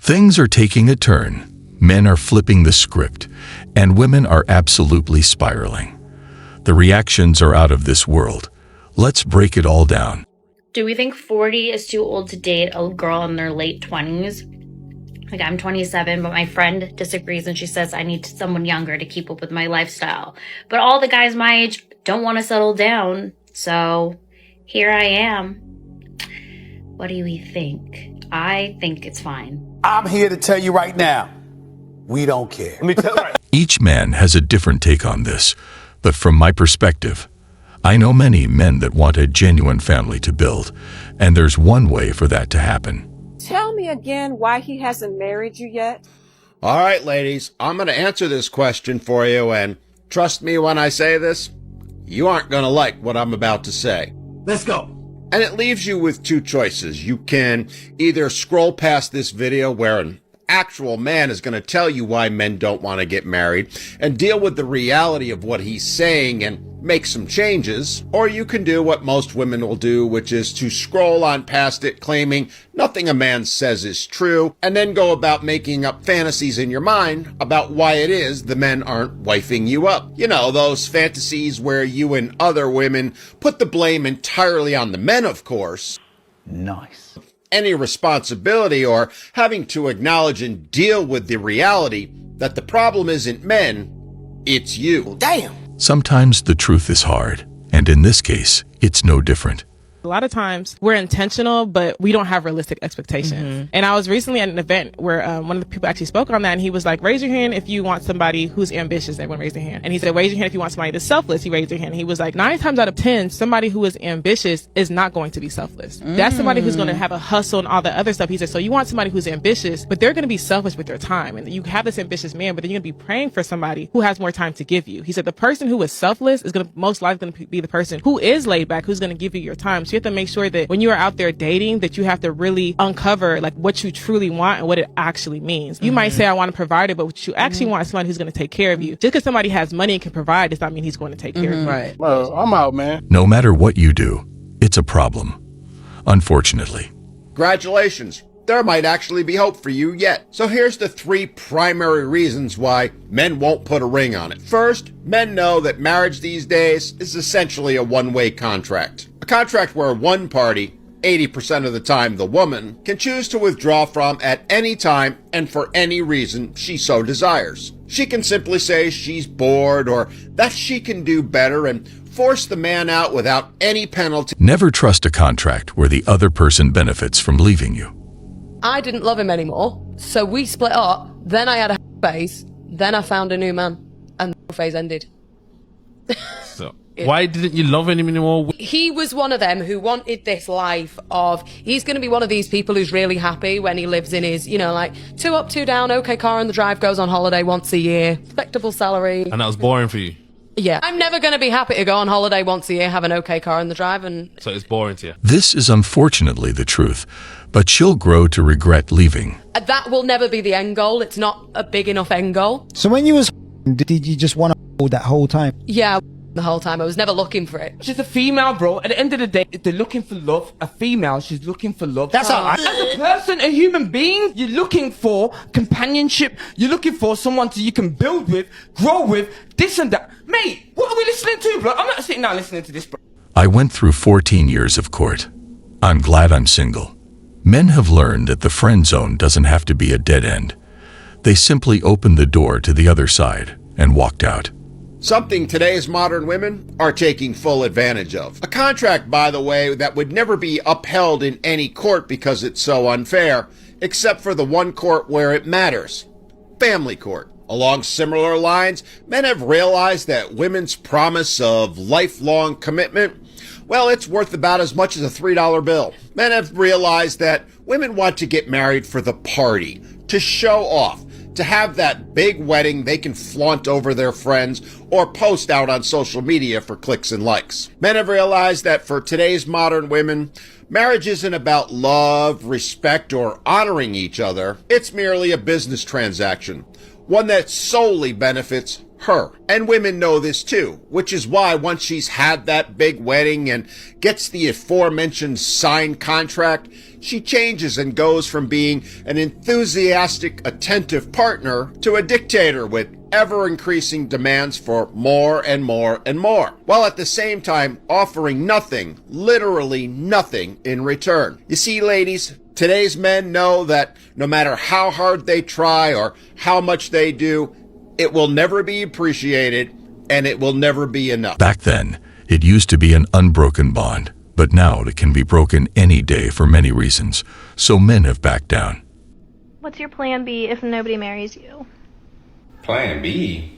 Things are taking a turn. Men are flipping the script, and women are absolutely spiraling. The reactions are out of this world. Let's break it all down. Do we think 40 is too old to date a girl in their late 20s? Like, I'm 27, but my friend disagrees and she says I need someone younger to keep up with my lifestyle. But all the guys my age don't want to settle down. So here I am. What do you think? I think it's fine. I'm here to tell you right now, we don't care. Each man has a different take on this, but from my perspective, I know many men that want a genuine family to build, and there's one way for that to happen. Tell me again why he hasn't married you yet. All right, ladies, I'm going to answer this question for you, and trust me when I say this, you aren't going to like what I'm about to say. Let's go. And it leaves you with two choices. You can either scroll past this video where an actual man is going to tell you why men don't want to get married and deal with the reality of what he's saying and make some changes, or you can do what most women will do, which is to scroll on past it claiming nothing a man says is true, and then go about making up fantasies in your mind about why it is the men aren't wifing you up. You know, those fantasies where you and other women put the blame entirely on the men, of course. Nice. Any responsibility or having to acknowledge and deal with the reality that the problem isn't men, it's you. Damn. Sometimes the truth is hard, and in this case, it's no different. A lot of times we're intentional, but we don't have realistic expectations. And I was recently at an event where one of the people actually spoke on that, and he was like, raise your hand if you want somebody who's ambitious. Everyone raised their hand. And he said, raise your hand if you want somebody that's selfless. He raised their hand. He was like, 9 times out of 10, somebody who is ambitious is not going to be selfless. That's somebody who's going to have a hustle and all the other stuff. He said, so you want somebody who's ambitious, but they're going to be selfish with their time. And you have this ambitious man, but then you're going to be praying for somebody who has more time to give you. He said, the person who is selfless is going to most likely going to be the person who is laid back, who's going to give you your time. So you have to make sure that when you are out there dating, that you have to really uncover like what you truly want and what it actually means. You might say, I want a provider, but what you actually want is somebody who's going to take care of you. Just because somebody has money and can provide does not mean he's going to take care of you. Right. Well, I'm out, man. No matter what you do, it's a problem. Unfortunately. Congratulations. There might actually be hope for you yet. So here's the 3 primary reasons why men won't put a ring on it. First, men know that marriage these days is essentially a one-way contract. A contract where one party, 80% of the time the woman, can choose to withdraw from at any time and for any reason she so desires. She can simply say she's bored or that she can do better and force the man out without any penalty. Never trust a contract where the other person benefits from leaving you. I didn't love him anymore, so we split up. Then I had a phase. Then I found a new man, and the phase ended. So, why didn't you love him anymore? He was one of them who wanted this life of, he's going to be one of these people who's really happy when he lives in his, you know, like 2 up, 2 down, okay car on the drive, goes on holiday once a year, respectable salary. And that was boring for you? Yeah. I'm never going to be happy to go on holiday once a year, have an okay car on the drive, and... So it's boring to you? This is unfortunately the truth, but she'll grow to regret leaving. That will never be the end goal. It's not a big enough end goal. So when you was did you just want to that whole time? Yeah, the whole time. I was never looking for it. She's a female, bro. At the end of the day, if they're looking for love, a female, she's looking for love. That's all right. As a person, a human being, you're looking for companionship. You're looking for someone you can build with, grow with, this and that. Mate, what are we listening to, bro? I'm not sitting down listening to this, bro. I went through 14 years of court. I'm glad I'm single. Men have learned that the friend zone doesn't have to be a dead end. They simply opened the door to the other side and walked out. Something today's modern women are taking full advantage of. A contract, by the way, that would never be upheld in any court because it's so unfair, except for the one court where it matters, family court. Along similar lines, men have realized that women's promise of lifelong commitment, well, it's worth about as much as a $3 bill. Men have realized that women want to get married for the party, to show off, to have that big wedding they can flaunt over their friends or post out on social media for clicks and likes. Men have realized that for today's modern women, marriage isn't about love, respect, or honoring each other. It's merely a business transaction, one that solely benefits her. And women know this too, which is why once she's had that big wedding and gets the aforementioned signed contract, she changes and goes from being an enthusiastic, attentive partner to a dictator with ever-increasing demands for more and more and more, while at the same time offering nothing, literally nothing, in return. You see, ladies, today's men know that no matter how hard they try or how much they do, it will never be appreciated and it will never be enough. Back then, it used to be an unbroken bond, but now it can be broken any day for many reasons, so men have backed down. What's your plan B if nobody marries you? Plan B?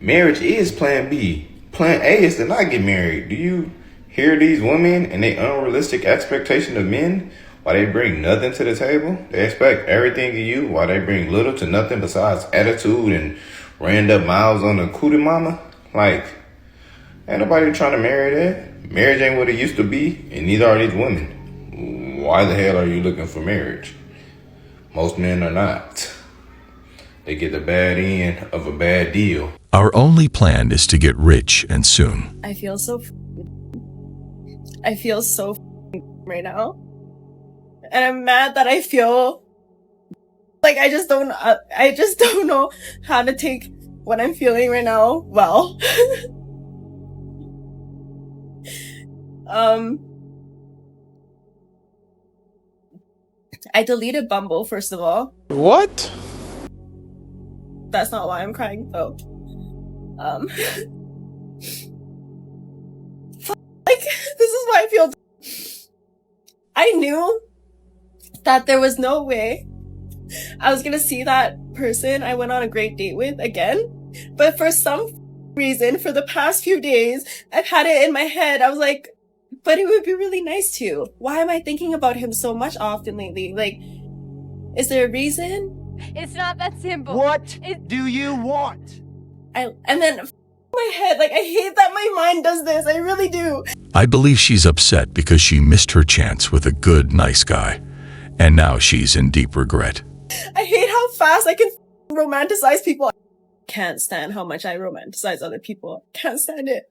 Marriage is plan B. Plan A is to not get married. Do you hear these women and their unrealistic expectation of men? Why they bring nothing to the table? They expect everything of you while they bring little to nothing besides attitude and ran up miles on a cootie mama? Like, ain't nobody trying to marry that. Marriage ain't what it used to be, and neither are these women. Why the hell are you looking for marriage? Most men are not. They get the bad end of a bad deal. Our only plan is to get rich and soon. I feel so right now. And I'm mad that I feel like I just don't know how to take what I'm feeling right now well. I deleted Bumble, first of all. What? That's not why I'm crying though. Like, this is why I feel. I knew that there was no way I was gonna see that person I went on a great date with again. But for some reason, for the past few days, I've had it in my head. I was like, but it would be really nice to. Why am I thinking about him so much often lately? Like, is there a reason? It's not that simple. What do you want? And then my head, like, I hate that my mind does this. I really do. I believe she's upset because she missed her chance with a good, nice guy, and now she's in deep regret. I hate how fast I can romanticize people. I can't stand how much I romanticize other people. Can't stand it.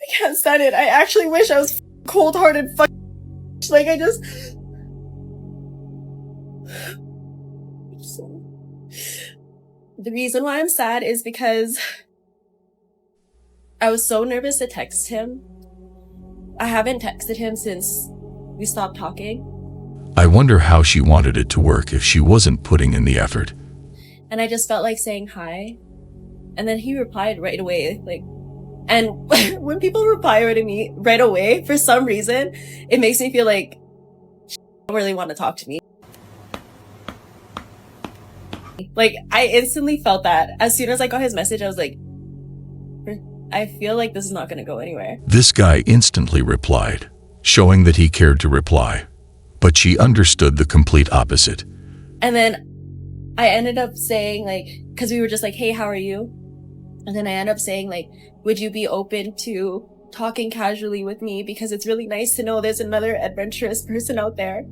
I can't stand it. I actually wish I was cold-hearted. Like, I just... So... The reason why I'm sad is because I was so nervous to text him. I haven't texted him since we stopped talking. I wonder how she wanted it to work if she wasn't putting in the effort. And I just felt like saying hi. And then he replied right away. Like, and when people reply to me right away, for some reason, it makes me feel like she don't really want to talk to me. Like, I instantly felt that. As soon as I got his message, I was like, I feel like this is not going to go anywhere. This guy instantly replied, showing that he cared to reply. But she understood the complete opposite. And then I ended up saying, like, because we were just like, hey, how are you? And then I ended up saying, like, would you be open to talking casually with me? Because it's really nice to know there's another adventurous person out there.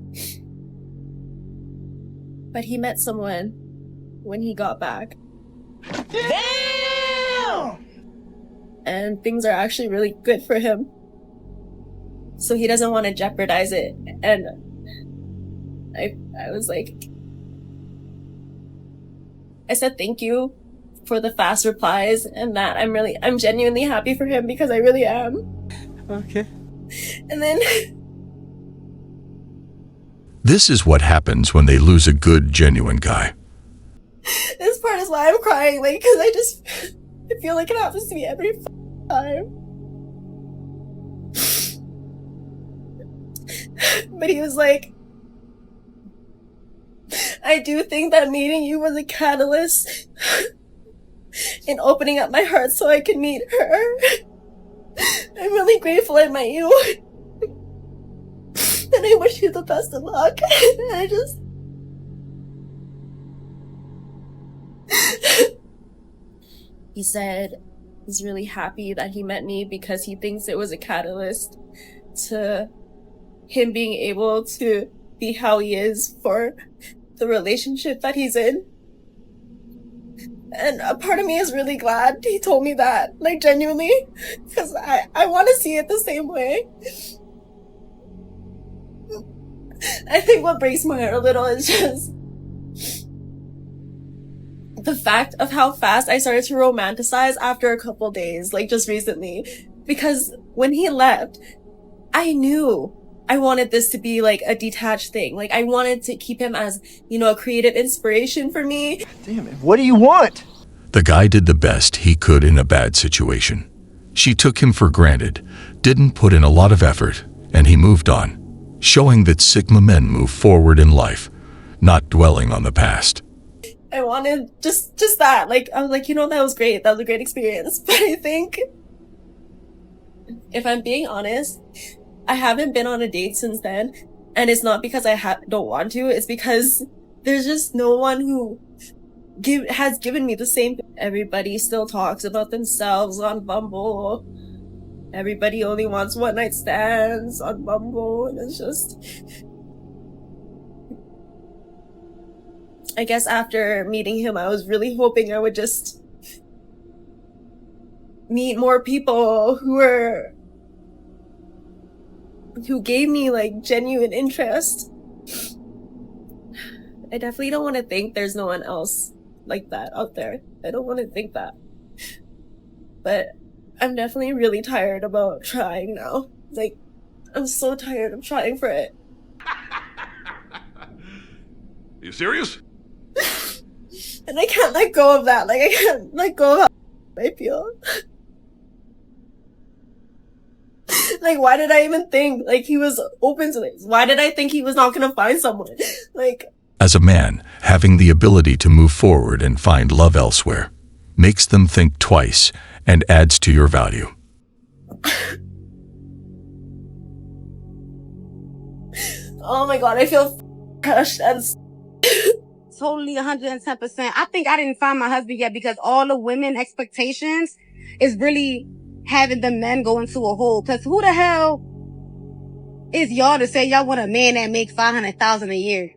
But he met someone when he got back. Damn! And things are actually really good for him. So he doesn't want to jeopardize it. And I was like, I said thank you for the fast replies and that I'm genuinely happy for him because I really am. Okay. And then This is what happens when they lose a good, genuine guy. this part is why I'm crying, like, because I feel like it happens to me every time. But he was like, I do think that meeting you was a catalyst in opening up my heart so I could meet her. I'm really grateful I met you. And I wish you the best of luck. And I just... He said he's really happy that he met me because he thinks it was a catalyst to him being able to be how he is for the relationship that he's in. And a part of me is really glad he told me that, like, genuinely, because I want to see it the same way. I think what breaks my heart a little is just the fact of how fast I started to romanticize after a couple days, like just recently. Because when he left, I knew I wanted this to be like a detached thing. Like I wanted to keep him as, you know, a creative inspiration for me. Damn it, what do you want? The guy did the best he could in a bad situation. She took him for granted, didn't put in a lot of effort, and he moved on, showing that Sigma men move forward in life, not dwelling on the past. I wanted just that. Like, I was like, you know, that was great. That was a great experience. But I think, if I'm being honest, I haven't been on a date since then. And it's not because I don't want to. It's because there's just no one who has given me the same. Everybody still talks about themselves on Bumble. Everybody only wants one night stands on Bumble. And it's just... I guess after meeting him, I was really hoping I would just meet more people who gave me like genuine interest. I definitely don't want to think there's no one else like that out there. I don't want to think that. But I'm definitely really tired about trying now. Like, I'm so tired of trying for it. You serious? And I can't let go of that. Like, I can't let go of how I feel. Like, why did I even think, like, he was open to this? Why did I think he was not gonna find someone? Like... As a man, having the ability to move forward and find love elsewhere makes them think twice and adds to your value. Oh my god, I feel crushed and... Totally 110%. I think I didn't find my husband yet because all the women expectations is really having the men go into a hole. Cause who the hell is y'all to say y'all want a man that make $500,000 a year?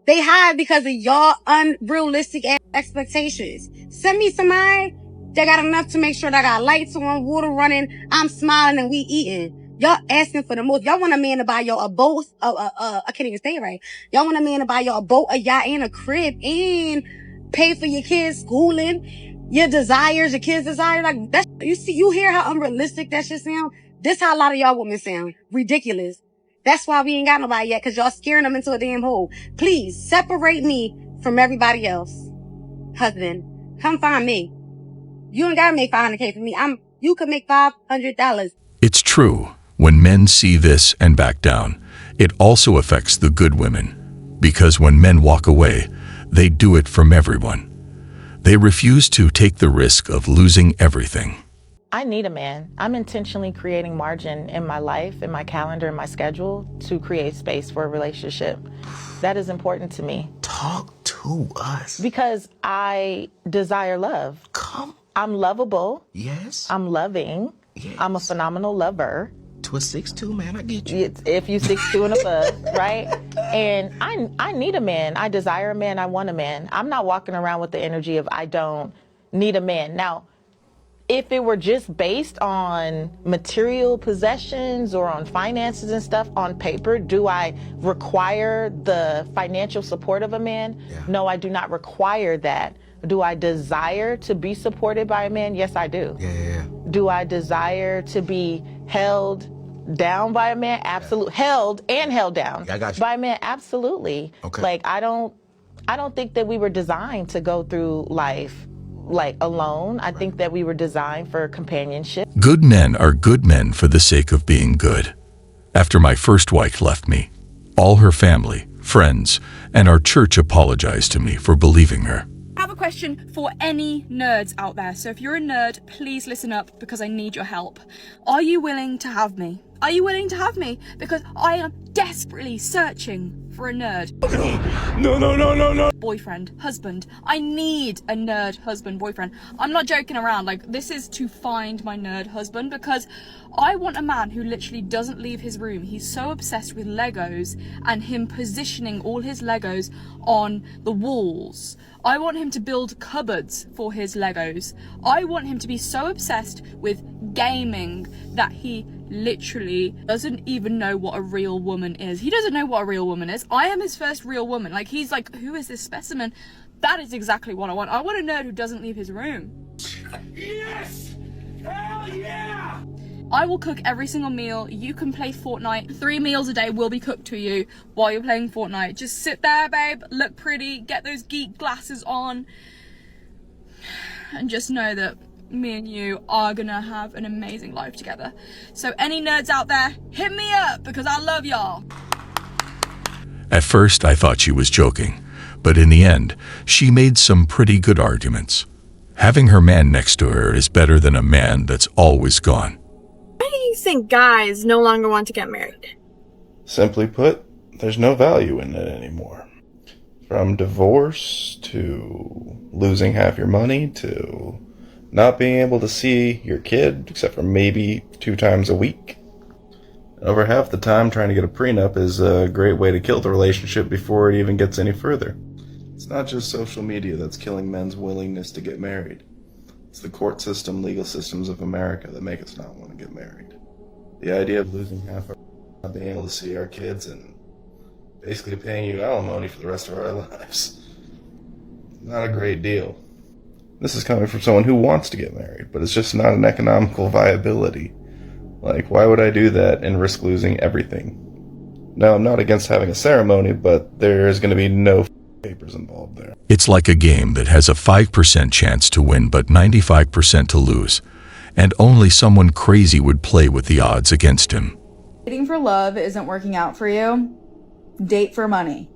They hide because of y'all unrealistic expectations. Send me somebody that got enough to make sure that I got lights on, water running, I'm smiling and we eating. Y'all asking for the most. Y'all want a man to buy y'all a boat, I can't even say it right. Y'all want a man to buy y'all a boat, a yacht, and a crib, and pay for your kids' schooling, your desires, your kids' desires. Like, that, you hear how unrealistic that shit sound? This how a lot of y'all women sound. Ridiculous. That's why we ain't got nobody yet, cause y'all scaring them into a damn hole. Please, separate me from everybody else. Husband, come find me. You ain't gotta make $500K for me. You could make $500. It's true. When men see this and back down, it also affects the good women, because when men walk away, they do it from everyone. They refuse to take the risk of losing everything. I need a man. I'm intentionally creating margin in my life, in my calendar, in my schedule to create space for a relationship. That is important to me. Talk to us. Because I desire love. I'm lovable. Yes. I'm loving. Yes. I'm a phenomenal lover. To a 6'2", man, I get you. If you 6'2" and above, right? And I need a man. I desire a man. I want a man. I'm not walking around with the energy of I don't need a man. Now, if it were just based on material possessions or on finances and stuff on paper, do I require the financial support of a man? Yeah. No, I do not require that. Do I desire to be supported by a man? Yes, I do. Yeah. Do I desire to be held down by a man? Absolutely. Yeah. Held down. Yeah, I got you. By a man? Absolutely. Okay. Like, I don't think that we were designed to go through life like alone. I think that we were designed for companionship. Good men are good men for the sake of being good. After my first wife left me, all her family, friends, and our church apologized to me for believing her. I have a question for any nerds out there. So if you're a nerd, please listen up because I need your help. Are you willing to have me? Are you willing to have me? Because I am desperately searching for a nerd. No. Boyfriend, husband. I need a nerd husband, boyfriend. I'm not joking around. Like, this is to find my nerd husband because I want a man who literally doesn't leave his room. He's so obsessed with Legos and him positioning all his Legos on the walls. I want him to build cupboards for his Legos. I want him to be so obsessed with gaming that he literally doesn't even know what a real woman is. He doesn't know what a real woman is. I am his first real woman. Like, he's like, who is this specimen? That is exactly what I want. I want a nerd who doesn't leave his room. Yes! Hell yeah! I will cook every single meal. You can play Fortnite. 3 meals a day will be cooked to you while you're playing Fortnite. Just sit there, babe, look pretty, get those geek glasses on, and just know that me and you are gonna have an amazing life together. So any nerds out there, hit me up because I love y'all. At first, I thought she was joking, but in the end, she made some pretty good arguments. Having her man next to her is better than a man that's always gone. Why do you think guys no longer want to get married? Simply put, there's no value in it anymore. From divorce to losing half your money to not being able to see your kid except for maybe 2 times a week. Over half the time, trying to get a prenup is a great way to kill the relationship before it even gets any further. It's not just social media that's killing men's willingness to get married. It's the court system, legal systems of America that make us not want to get married. The idea of losing half our not being able to see our kids and basically paying you alimony for the rest of our lives. Not a great deal. This is coming from someone who wants to get married, but it's just not an economical viability. Like, why would I do that and risk losing everything? Now, I'm not against having a ceremony, but there's going to be no papers involved there. It's like a game that has a 5% chance to win but 95% to lose, and only someone crazy would play with the odds against him. Dating for love isn't working out for you. Date for money.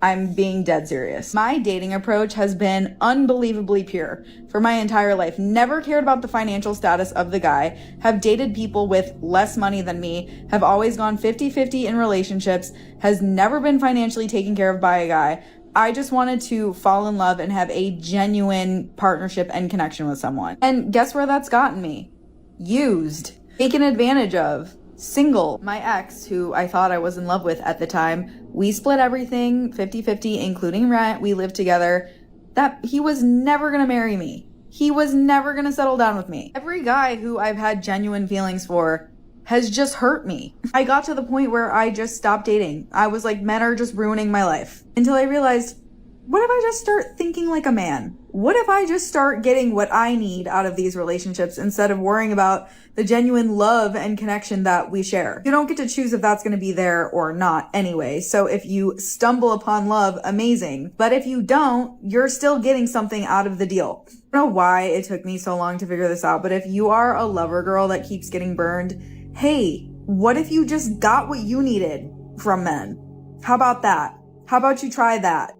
I'm being dead serious. My dating approach has been unbelievably pure for my entire life. Never cared about the financial status of the guy. Have dated people with less money than me. Have always gone 50-50 in relationships. Has never been financially taken care of by a guy. I just wanted to fall in love and have a genuine partnership and connection with someone. And guess where that's gotten me? Used. Taken advantage of. Single. My ex, who I thought I was in love with at the time, we split everything 50-50, including rent. We lived together. That he was never gonna marry me. He was never gonna settle down with me. Every guy who I've had genuine feelings for has just hurt me. I got to the point where I just stopped dating. I was like, men are just ruining my life. Until I realized, what if I just start thinking like a man? What if I just start getting what I need out of these relationships instead of worrying about the genuine love and connection that we share? You don't get to choose if that's going to be there or not anyway. So if you stumble upon love, amazing. But if you don't, you're still getting something out of the deal. I don't know why it took me so long to figure this out, but if you are a lover girl that keeps getting burned, hey, what if you just got what you needed from men? How about that? How about you try that?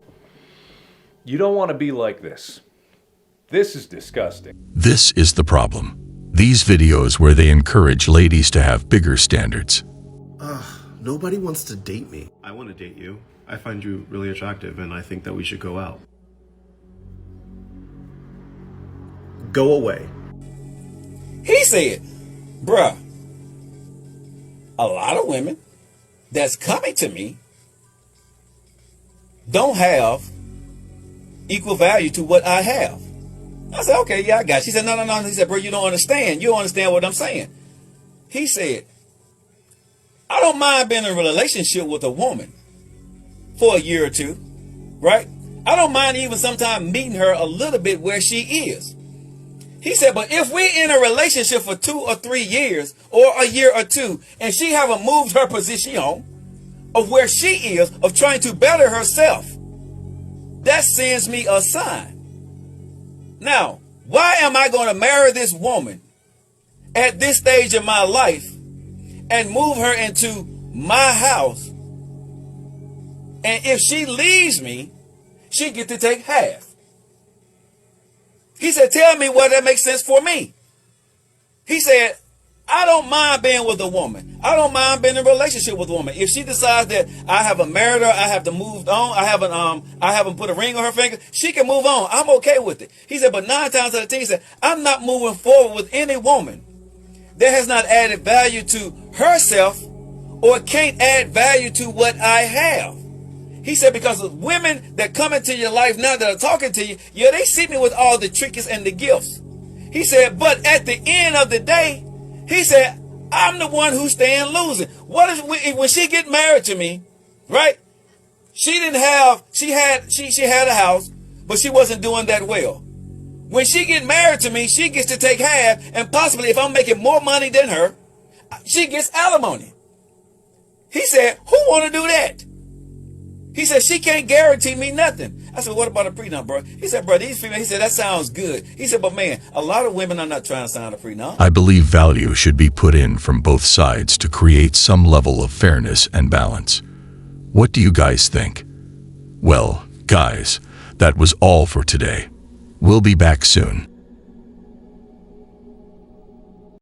You don't want to be like this. This is disgusting. This is the problem. These videos where they encourage ladies to have bigger standards. Nobody wants to date me. I want to date you. I find you really attractive and I think that we should go out. Go away. He said, bruh, a lot of women that's coming to me don't have equal value to what I have. I said, okay, yeah, I got you. She said, no. He said, bro, you don't understand. You don't understand what I'm saying. He said, I don't mind being in a relationship with a woman for a year or two, right? I don't mind even sometimes meeting her a little bit where she is. He said, but if we're in a relationship for 2 or 3 years or a year or two, and she haven't moved her position of where she is, of trying to better herself, that sends me a sign. Now, why am I going to marry this woman at this stage of my life and move her into my house? And if she leaves me, she get to take half. He said, tell me why that makes sense for me. He said, I don't mind being with a woman. I don't mind being in a relationship with a woman. If she decides that I haven't married her, I have to move on, I haven't put a ring on her finger, she can move on. I'm okay with it. He said, but 9 times out of 10, he said, I'm not moving forward with any woman that has not added value to herself or can't add value to what I have. He said, because of women that come into your life now that are talking to you, yeah, they see me with all the tricks and the gifts. He said, but at the end of the day, he said, I'm the one who's staying losing. What if when she get married to me, right? She had a house, but she wasn't doing that well. When she get married to me, she gets to take half, and possibly if I'm making more money than her, she gets alimony. He said, who want to do that? He said, she can't guarantee me nothing. I said, what about a prenup, bro? He said, bro, these females, he said, that sounds good. He said, but man, a lot of women are not trying to sign a prenup. I believe value should be put in from both sides to create some level of fairness and balance. What do you guys think? Well, guys, that was all for today. We'll be back soon.